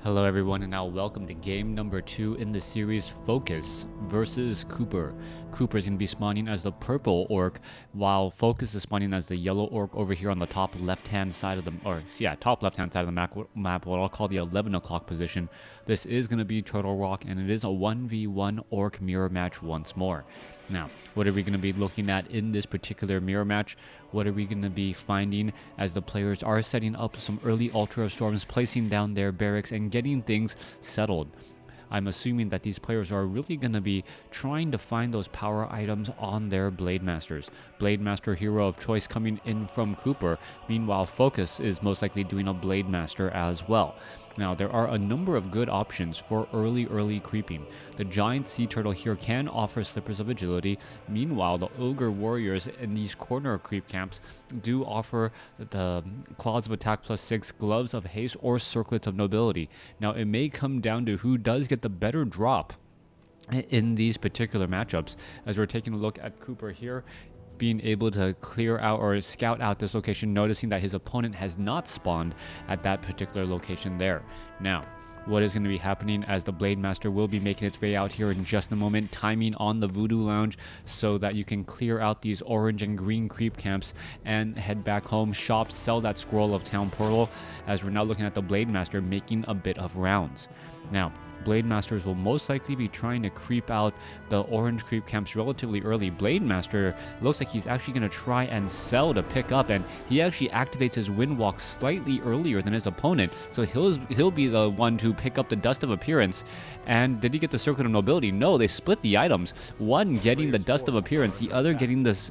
Hello everyone, and now welcome to game number 2 in the series Focus versus Cooper. Cooper is going to be spawning as the purple orc, while Focus is spawning as the yellow orc over here on the top left-hand side of the, top left-hand side of the map, what I'll call the 11 o'clock position. This is going to be Turtle Rock, and it is a 1v1 orc mirror match once more. Now, what are we going to be looking at in this particular mirror match? What are we going to be finding as the players are setting up some early Ultra Storms, placing down their barracks and getting things settled? I'm assuming that these players are really going to be trying to find those power items on their Blademasters. Blademaster hero of choice coming in from Cooper. Meanwhile, Focus is most likely doing a Blademaster as well. Now, there are a number of good options for early creeping. The giant sea turtle here can offer slippers of agility. Meanwhile, the ogre warriors in these corner creep camps do offer the claws of attack +6, gloves of haste, or circlets of nobility. Now, it may come down to who does get the better drop in these particular matchups. As we're taking a look at Cooper here, being able to clear out or scout out this location, noticing that his opponent has not spawned at that particular location there. Now, what is going to be happening as the Blademaster will be making its way out here in just a moment, timing on the Voodoo Lounge so that you can clear out these orange and green creep camps and head back home, shop, sell that scroll of town portal, as we're now looking at the Blademaster making a bit of rounds. Now, Blademasters will most likely be trying to creep out the orange creep camps relatively early. Blademaster looks like he's actually going to try and sell to pick up, and he actually activates his wind walk slightly earlier than his opponent, so he'll be the one to pick up the Dust of Appearance. And did he get the Circlet of Nobility? No, they split the items. One getting the Dust of Appearance, the other getting this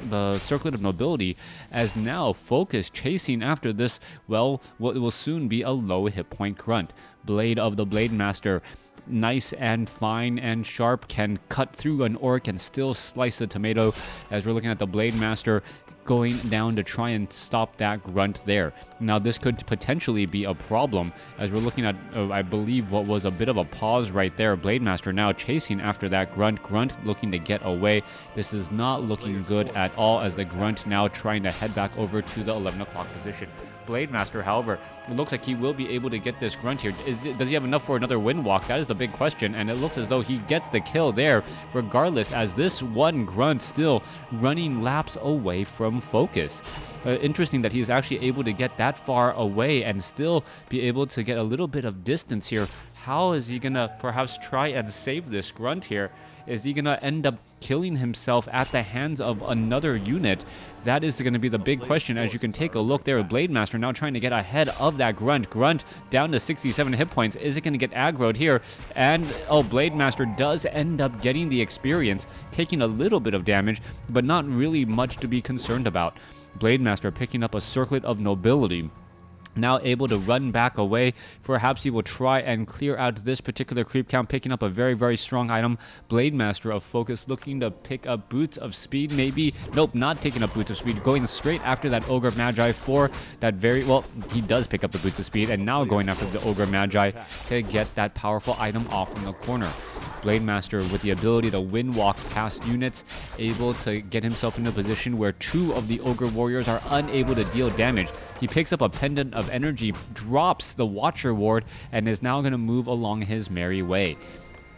the Circlet of Nobility, as now Focus chasing after this, well, what will soon be a low hit point grunt. Blade of the Blademaster, nice and fine and sharp, can cut through an orc and still slice the tomato, as we're looking at the Blademaster going down to try and stop that grunt there. Now, this could potentially be a problem, as we're looking at, I believe, what was a bit of a pause right there. Blademaster now chasing after that grunt looking to get away. This is not looking good at all, as the grunt now trying to head back over to the 11 o'clock position. Blademaster, however, it looks like he will be able to get this grunt here. Does he have enough for another wind walk? That is the big question, and it looks as though he gets the kill there regardless, as this one grunt still running laps away from Focus. Interesting that he's actually able to get that far away and still be able to get a little bit of distance here. How is he gonna perhaps try and save this grunt here? Is he gonna end up killing himself at the hands of another unit? That is going to be the big question, as you can take a look there. Blademaster now trying to get ahead of that grunt. Grunt down to 67 hit points. Is it going to get aggroed here? And, oh, Blademaster does end up getting the experience, taking a little bit of damage, but not really much to be concerned about. Blademaster picking up a Circlet of Nobility. Now able to run back away. Perhaps he will try and clear out this particular creep count, picking up a very strong item. Blademaster of Focus looking to pick up Boots of Speed, maybe. Nope, not taking up Boots of Speed, going straight after that Ogre Magi for that he does pick up the Boots of Speed, and now going after the Ogre Magi to get that powerful item off in the corner. Blademaster with the ability to wind walk past units, able to get himself in a position where two of the Ogre Warriors are unable to deal damage. He picks up a Pendant of Energy, drops the Watcher Ward, and is now going to move along his merry way.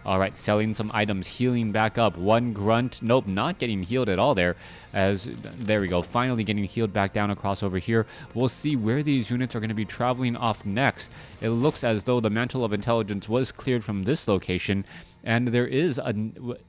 Alright, selling some items, healing back up. One grunt, nope, not getting healed at all there. There we go, finally getting healed back down across over here. We'll see where these units are going to be traveling off next. It looks as though the Mantle of Intelligence was cleared from this location. And there is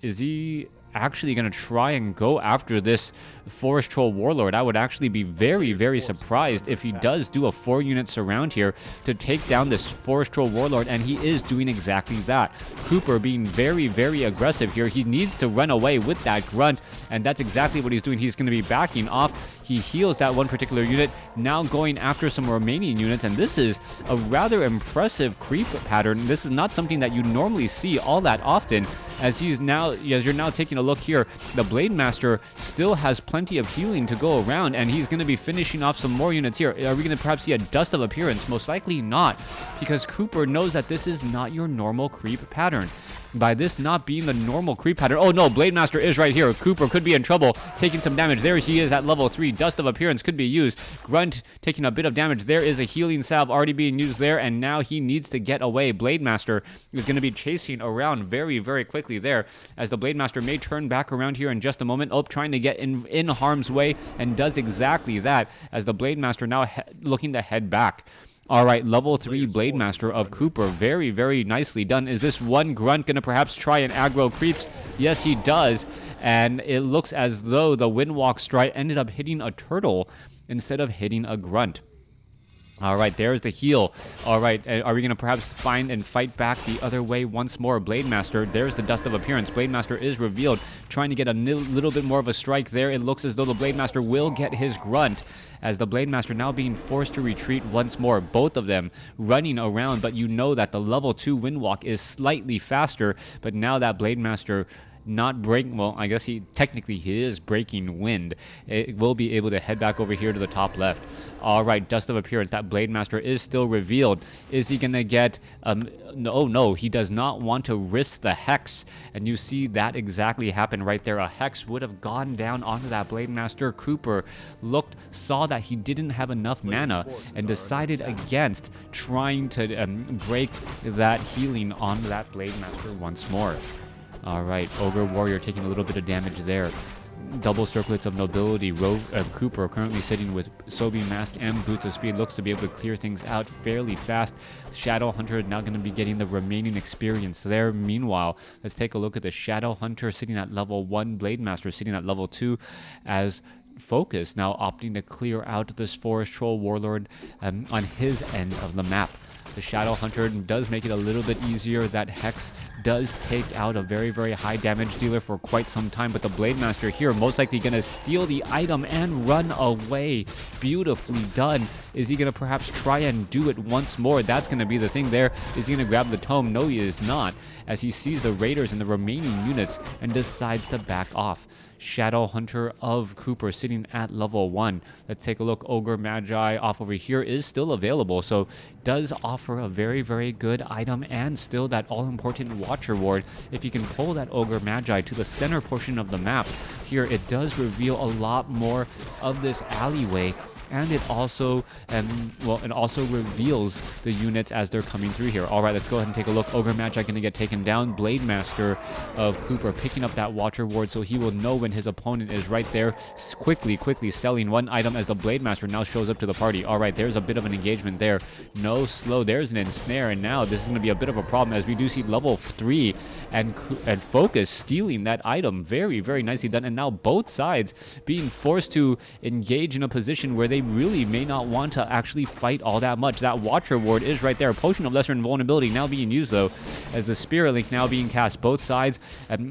he actually going to try and go after this Forest Troll Warlord? I would actually be very surprised if he does do a 4-unit surround here to take down this Forest Troll Warlord, and he is doing exactly that. Cooper being very aggressive here. He needs to run away with that grunt, and that's exactly what he's doing. He's going to be backing off. He heals that one particular unit, now going after some Romanian units, and this is a rather impressive creep pattern. This is not something that you normally see all that often, as you're now taking a look here. The Blademaster still has plenty of healing to go around, and he's going to be finishing off some more units here. Are we going to perhaps see a Dust of Appearance? Most likely not, because Cooper knows that this is not your normal creep pattern. by this not being the normal creep pattern. Oh no, Blademaster is right here. Cooper could be in trouble, taking some damage. There he is at level 3. Dust of Appearance could be used. Grunt taking a bit of damage. There is a healing salve already being used there, and now he needs to get away. Blademaster is going to be chasing around very, very quickly there, as the Blademaster may turn back around here in just a moment. Oh, trying to get in harm's way, and does exactly that, as the Blademaster now looking to head back. All right, level 3 Blademaster of Cooper. Very, very nicely done. Is this one Grunt going to perhaps try and aggro creeps? Yes, he does. And it looks as though the Windwalk Strike ended up hitting a turtle instead of hitting a Grunt. All right, there's the heal. All right, are we going to perhaps find and fight back the other way once more? Blademaster, there's the Dust of Appearance. Blademaster is revealed, trying to get a little bit more of a strike there. It looks as though the Blademaster will get his Grunt, as the Blademaster now being forced to retreat once more. Both of them running around, but you know that the level 2 Windwalk is slightly faster, but now that Blademaster not breaking, well, I guess he is breaking wind. It will be able to head back over here to the top left. All right, Dust of Appearance. That Blademaster is still revealed. Is he gonna get no, he does not want to risk the Hex, and you see that exactly happen right there. A Hex would have gone down onto that Blademaster. Cooper saw that he didn't have enough mana and decided against trying to break that healing on that Blademaster once more. All right, Ogre Warrior taking a little bit of damage there. Double Circlets of Nobility. Cooper currently sitting with Sobi Mask and Boots of Speed. Looks to be able to clear things out fairly fast. Shadow Hunter now going to be getting the remaining experience there. Meanwhile, let's take a look at the Shadow Hunter sitting at level 1. Blademaster sitting at level 2, as Focus now opting to clear out this Forest Troll Warlord on his end of the map. The Shadow Hunter does make it a little bit easier. That Hex does take out a very, very high damage dealer for quite some time, but the Blademaster here most likely going to steal the item and run away. Beautifully done. Is he going to perhaps try and do it once more? That's going to be the thing there. Is he going to grab the tome? No, he is not, as he sees the Raiders and the remaining units and decides to back off. Shadow Hunter of Cooper sitting at level 1. Let's take a look. Ogre Magi off over here is still available, so does offer a very, very good item, and still that all-important Watcher Ward. If you can pull that Ogre Magi to the center portion of the map here, it does reveal a lot more of this alleyway, and it also reveals the units as they're coming through here. All right, let's go ahead and take a look. Ogre Magi going to get taken down. Blademaster of Cooper picking up that Watcher Ward, so he will know when his opponent is right there. Quickly selling one item as the Blademaster now shows up to the party. All right, there's a bit of an engagement there. No slow. There's an ensnare, and now this is going to be a bit of a problem, as we do see level 3 and Focus stealing that item. Very, very nicely done. And now both sides being forced to engage in a position where they really may not want to actually fight all that much. That Watcher Ward is right there. Potion of Lesser Invulnerability now being used, though, as the Spirit Link now being cast. Both sides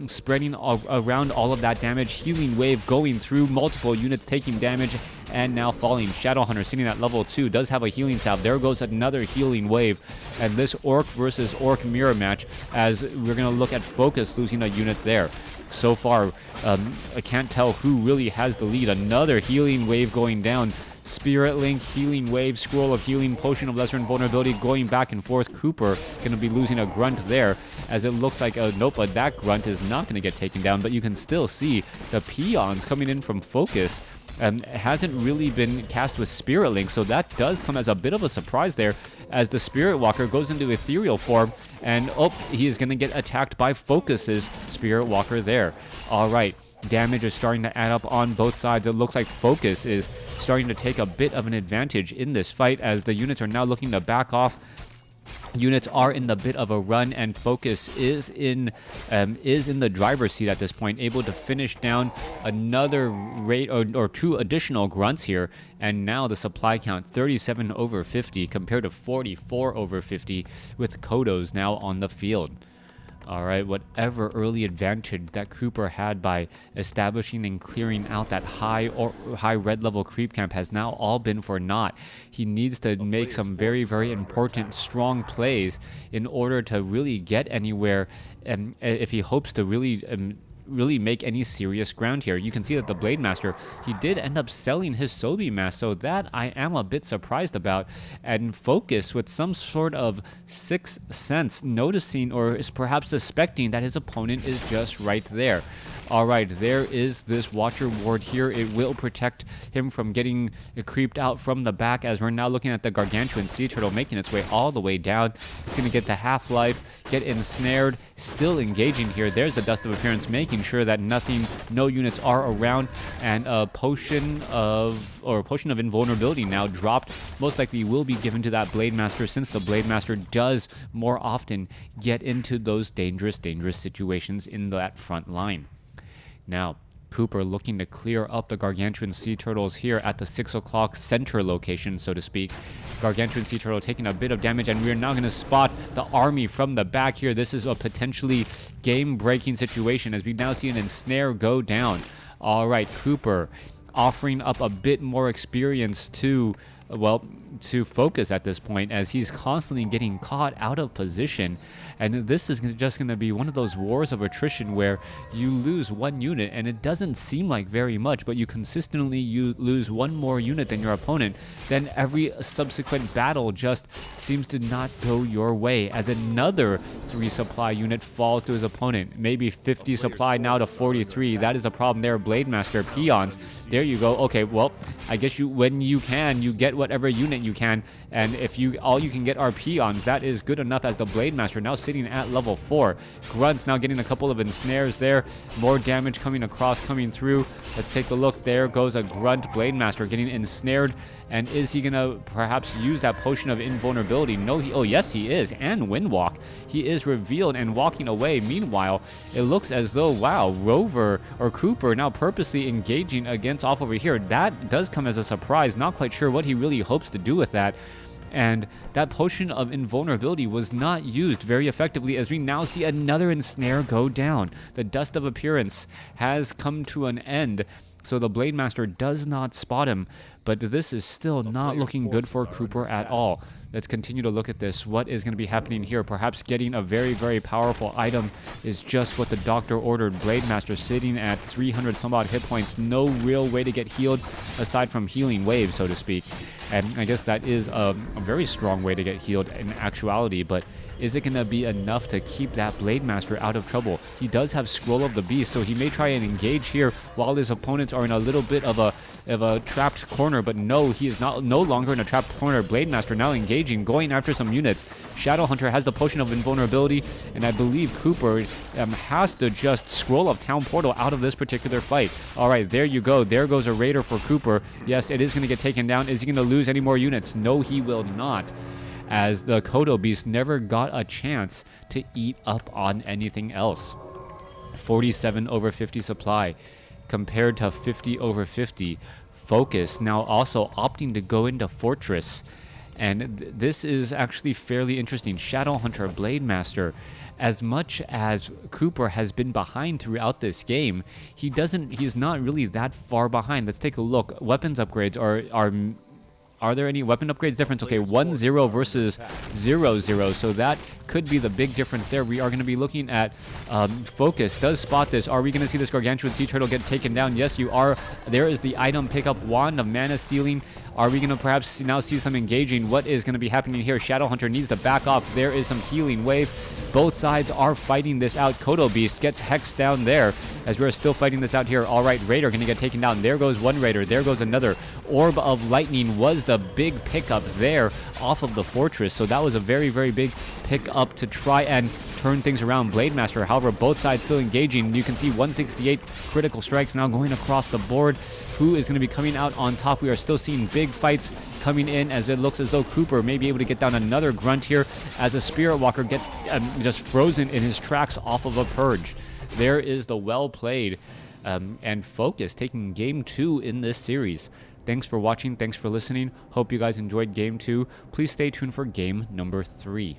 spreading around all of that damage. Healing Wave going through, multiple units taking damage and now falling. Shadow Hunter sitting at level 2 does have a healing salve. There goes another healing wave, and this Orc versus Orc mirror match, as we're going to look at Focus losing a unit there. So far, I can't tell who really has the lead. Another healing wave going down. Spirit Link, Healing Wave, Scroll of Healing, Potion of Lesser Invulnerability going back and forth. Cooper going to be losing a Grunt there, as it looks like nope, that Grunt is not going to get taken down, but you can still see the peons coming in from Focus. Hasn't really been cast with Spirit Link, so that does come as a bit of a surprise there, as the Spirit Walker goes into ethereal form, and he is going to get attacked by Focus's Spirit Walker there. All right, damage is starting to add up on both sides. It looks like Focus is starting to take a bit of an advantage in this fight, as the units are now looking to back off. Units are in the bit of a run, and Focus is in the driver's seat at this point, able to finish down another rate or 2 additional Grunts here, and now the supply count 37 over 50 compared to 44 over 50 with Kodos now on the field. All right, whatever early advantage that Cooper had by establishing and clearing out that high red level creep camp has now all been for naught. He needs to make some very, very important, strong plays in order to really get anywhere, if he hopes to really really make any serious ground here. You can see that the Blademaster, he did end up selling his Sobi mask, so that I am a bit surprised about. And Focus, with some sort of sixth sense, noticing or is perhaps suspecting that his opponent is just right there. Alright, there is this Watcher Ward here. It will protect him from getting creeped out from the back, as we're now looking at the Gargantuan Sea Turtle making its way all the way down. It's going to get the half-life, get ensnared, still engaging here. There's the Dust of Appearance, making sure that no units are around, and a potion of invulnerability now dropped. Most likely will be given to that Blademaster, since the Blademaster does more often get into those dangerous situations in that front line. Now, Cooper looking to clear up the Gargantuan Sea Turtles here at the 6 o'clock center location, so to speak. Gargantuan Sea Turtle taking a bit of damage, and we're now going to spot the army from the back here. This is a potentially game-breaking situation, as we now see an ensnare go down. All right, Cooper offering up a bit more experience to Focus at this point, as he's constantly getting caught out of position. And this is just going to be one of those wars of attrition where you lose one unit and it doesn't seem like very much, but you lose one more unit than your opponent, then every subsequent battle just seems to not go your way, as another 3 supply unit falls to his opponent. Maybe 50 supply now to 43. That is a problem there. Blademaster peons. There you go. Okay, well, I guess when you get whatever unit you can, and if all you can get are peons, that is good enough, as the Blademaster now sitting at level 4. Grunts now getting a couple of ensnares there. More damage coming through. Let's take a look. There goes a Grunt. Blademaster getting ensnared. And is he going to perhaps use that potion of invulnerability? No, oh yes he is. And Windwalk. He is revealed and walking away. Meanwhile, it looks as though, wow, Rover or Cooper now purposely engaging against off over here. That does come as a surprise. Not quite sure what he really hopes to do with that. And that potion of invulnerability was not used very effectively, as we now see another ensnare go down. The Dust of Appearance has come to an end, so the Blademaster does not spot him, but this is still not looking good for Cooper at all. Let's continue to look at this. What is going to be happening here? Perhaps getting a very, very powerful item is just what the doctor ordered. Blademaster sitting at 300 some odd hit points. No real way to get healed aside from healing waves, so to speak. And I guess that is a very strong way to get healed in actuality, but is it going to be enough to keep that Blademaster out of trouble? He does have Scroll of the Beast, so he may try and engage here while his opponents are in a little bit of a trapped corner, but no, he is no longer in a trapped corner. Blademaster now engaging, going after some units. Shadowhunter has the potion of invulnerability, and I believe Cooper has to just Scroll of Town Portal out of this particular fight. All right, there you go. There goes a Raider for Cooper. Yes, it is going to get taken down. Is he going to lose any more units? No, he will not, as the Kodo Beast never got a chance to eat up on anything else. 47 over 50 supply compared to 50 over 50. Focus now also opting to go into Fortress, and this is actually fairly interesting. Shadowhunter, Blademaster, as much as Cooper has been behind throughout this game, he's not really that far behind. Let's take a look. Weapons upgrades are there any weapon upgrades difference? Okay, 1-0 versus 0-0, so that could be the big difference there. We are going to be looking at Focus does spot this. Are we going to see this Gargantuan Sea Turtle get taken down? Yes, you are. There is the item pickup, Wand of Mana Stealing. Are we going to perhaps now see some engaging? What is going to be happening here? Shadowhunter needs to back off. There is some healing wave. Both sides are fighting this out. Kodo Beast gets hexed down there, as we're still fighting this out here. All right, Raider going to get taken down. There goes one Raider. There goes another. Orb of Lightning was the big pickup there off of the Fortress, so that was a very, very big pickup to try and turn things around. Blademaster, however, both sides still engaging. You can see 168 critical strikes now going across the board. Who is going to be coming out on top? We are still seeing big fights coming in, as it looks as though Cooper may be able to get down another Grunt here, as a Spirit Walker gets just frozen in his tracks off of a Purge. There is the well played and Focus taking game 2 in this series. Thanks for watching. Thanks for listening. Hope you guys enjoyed game 2. Please stay tuned for game number 3.